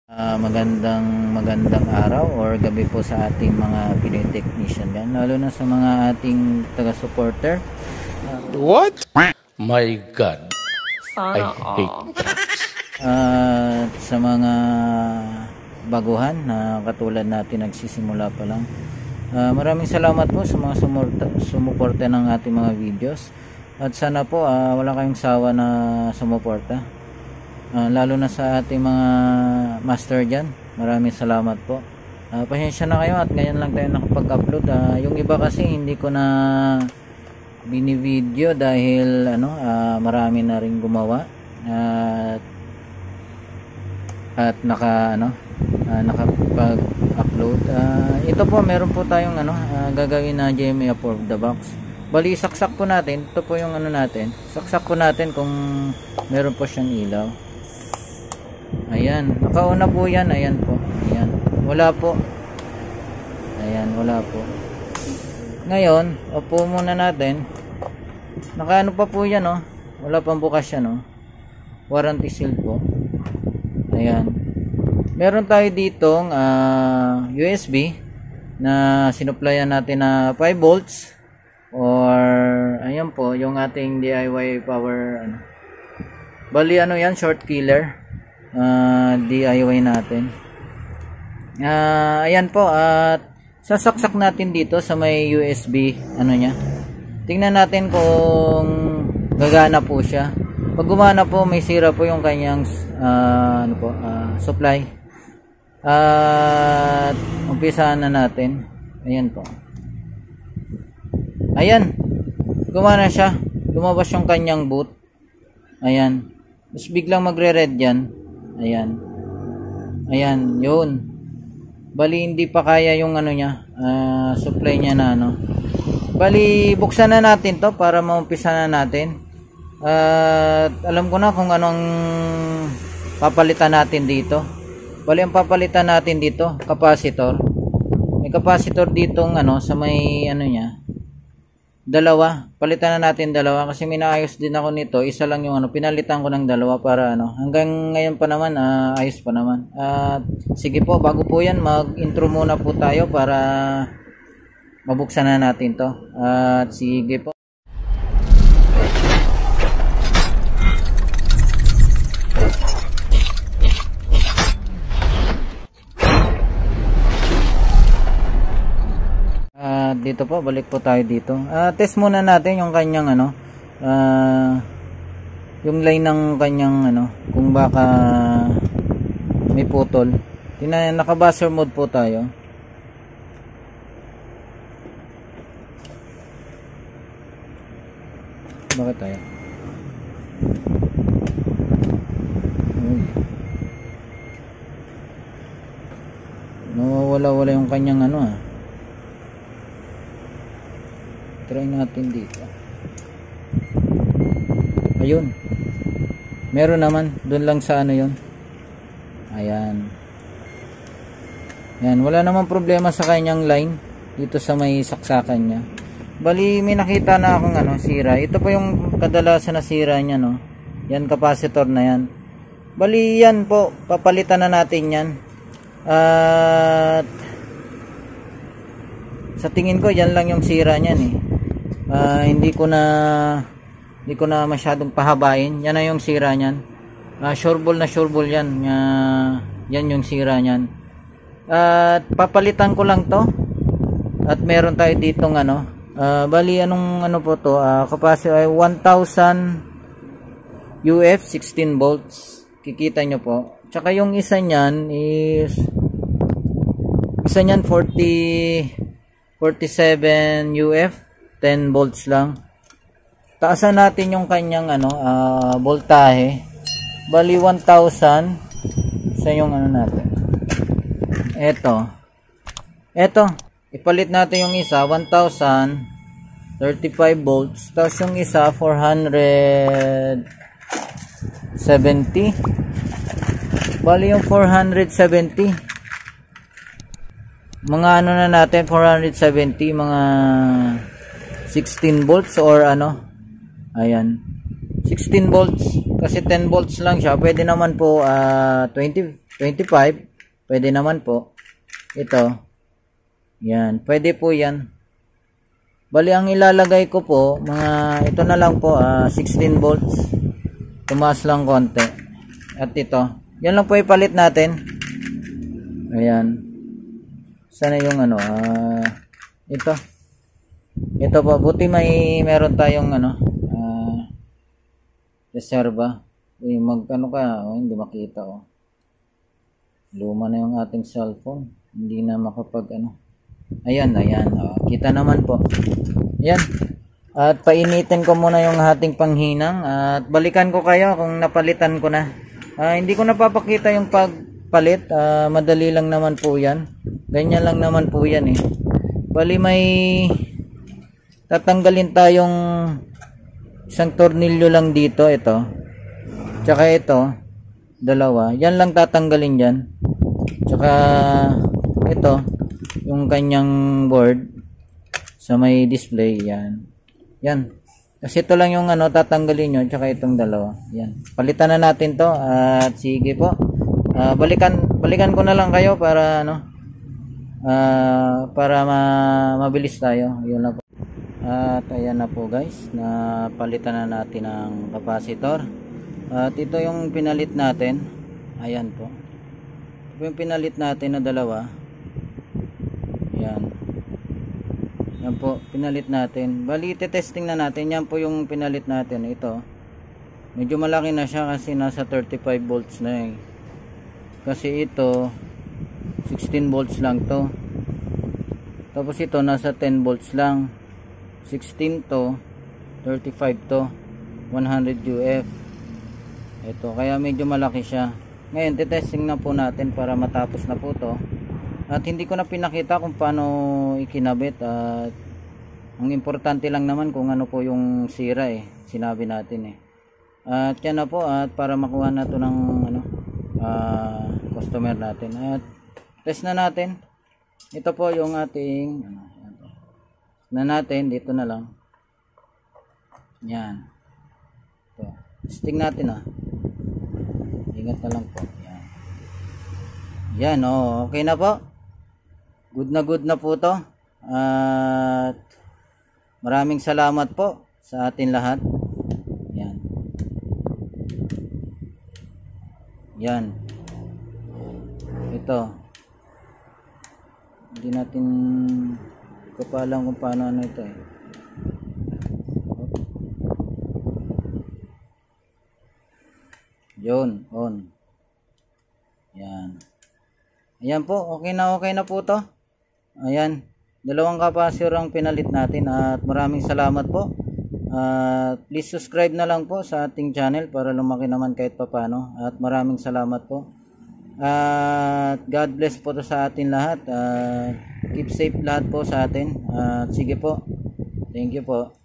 Magandang araw or gabi po sa ating mga Pinoy technician yan, lalo na sa mga ating taga-supporter. What? My God. I Sana hate that. At sa mga baguhan na katulad natin nagsisimula pa lang, maraming salamat po sa mga sumuporta ng ating mga videos. At sana po wala kayong sawa na sumuporta. Lalo na sa ating mga master dyan, maraming salamat po. Pasensya na kayo at ngayon lang tayo nakapag-upload. Yung iba kasi hindi ko na bini-video dahil marami na rin gumawa at nakapag-upload. Ito po, meron po tayong gagawin na GMA for the box. Bali, saksak po natin. Ito po yung natin. Saksak po natin kung meron po siyang ilaw. Ayan, nakauna po yan. Ayan po, ayan, wala po. Ayan, wala po. Ngayon, upo muna natin. Nakaano pa po yan, oh. Wala pang bukas yan, oh. Warranty seal po. Ayan, meron tayo ditong USB na sinuplayan natin na 5 volts or ayan po yung ating DIY power bali yan, short killer. DIY natin. Ayan po, at sasaksak natin dito sa may USB nya. Tingnan natin kung gagana po siya. Pag gumana po, may sira po yung kanyang supply. At umpisahan na natin. Ayan po. Ayan, gumana siya. Lumabas yung kanyang boot. Ayan, tapos biglang magre-red yan. Ayan. Ayan, yun. Bali, hindi pa kaya yung niya, supply niya na Bali, buksan na natin to para maumpisa na natin. At alam ko na kung anong papalitan natin dito. Bali, ang papalitan natin dito, capacitor. May capacitor ditong sa may niya. Dalawa, palitan na natin dalawa kasi minaayos din ako nito. Isa lang yung pinalitan ko ng dalawa para hanggang ngayon pa naman ayos pa naman. Sige po, bago po yan, mag-intro muna po tayo para mabuksan na natin to. At sige po. Dito po, balik po tayo dito. Test muna natin yung kanyang yung line ng kanyang kung baka may putol. Tingnan, naka-buzzer mode po tayo. Bakit tayo? Nawawala-wala yung kanyang Try natin dito. Ayun. Meron naman. Doon lang sa yun. Ayan. Ayan. Wala naman problema sa kanyang line. Dito sa may saksakan niya. Bali, may nakita na akong sira. Ito po yung kadalasan na sira niya, no. Yan, capacitor na yan. Bali, yan po. Papalitan na natin yan. At sa tingin ko, yan lang yung sira niyan eh. Hindi ko na masyadong pahabain. Yan na yung sira niyan. Sure ball yan. Yan yung sira niyan. At papalitan ko lang to. At meron tayo ditong bali anong po to, capacitor ay 1000 UF 16 volts. Kikita nyo po. Tsaka yung isa niyan is 47 UF 10 volts lang. Taasan natin yung kanyang voltahe. Bali 1000 sa yung natin. Ito ipalit natin yung isa 1035 volts, tapos yung isa 470. Bali yung 470 mga na natin, 470 mga 16 volts or ayan, 16 volts kasi 10 volts lang siya. Pwede naman po 20 25, pwede naman po. Ito, yan, pwede po yan. Bali, ang ilalagay ko po, ito na lang po, 16 volts. Tumaas lang konti. At ito, yan lang po ipalit natin. Ayan. Sana yung ito. Ito po, buti meron tayong reserva. Hindi makita luma na yung ating cellphone, hindi na makapag ayan, kita naman po. Ayan, at painitin ko muna yung ating panghinang at balikan ko kayo kung napalitan ko na. Hindi ko napapakita yung pagpalit, madali lang naman po yan, ganyan lang naman po yan bali may tatanggalin tayong isang tornilyo lang dito, ito tsaka ito, dalawa, yan lang tatanggalin dyan. Tsaka ito yung kanyang board sa may display, yan kasi ito lang yung tatanggalin nyo, tsaka itong dalawa, yan, palitan na natin to. At sige po, balikan ko na lang kayo para para mabilis tayo. Yun na po. At ayan na po guys, napalitan na natin ang capacitor. At ito yung pinalit natin. Ayan po. Ito yung pinalit natin na dalawa. Ayan. Yan po, pinalit natin. Bali, testing na natin. Yan po yung pinalit natin. Ito. Medyo malaki na siya kasi nasa 35 volts na Kasi ito, 16 volts lang to. Tapos ito, nasa 10 volts lang. 16 to, 35 to, 100 UF. Ito, kaya medyo malaki siya. Ngayon, testing na po natin para matapos na po to. At hindi ko na pinakita kung paano ikinabit. At ang importante lang naman kung ano po yung sira sinabi natin At yan na po, at para makuha na to ng customer natin. At test na natin. Ito po yung ating natin, dito na lang. Yan. Ito. Testing natin Ingat na lang po. Yan. Okay na po. Good na po to. At maraming salamat po sa atin lahat. Yan. Ito. Hindi natin kapalang kung paano ito Yun, on. Yan. Ayan po, okay na po to. Ayan, dalawang capacitor ang pinalit natin at maraming salamat po. Please subscribe na lang po sa ating channel para lumaki naman kahit papano. At maraming salamat po. At God bless po to sa atin lahat. Keep safe lahat po sa atin. Sige po. Thank you po.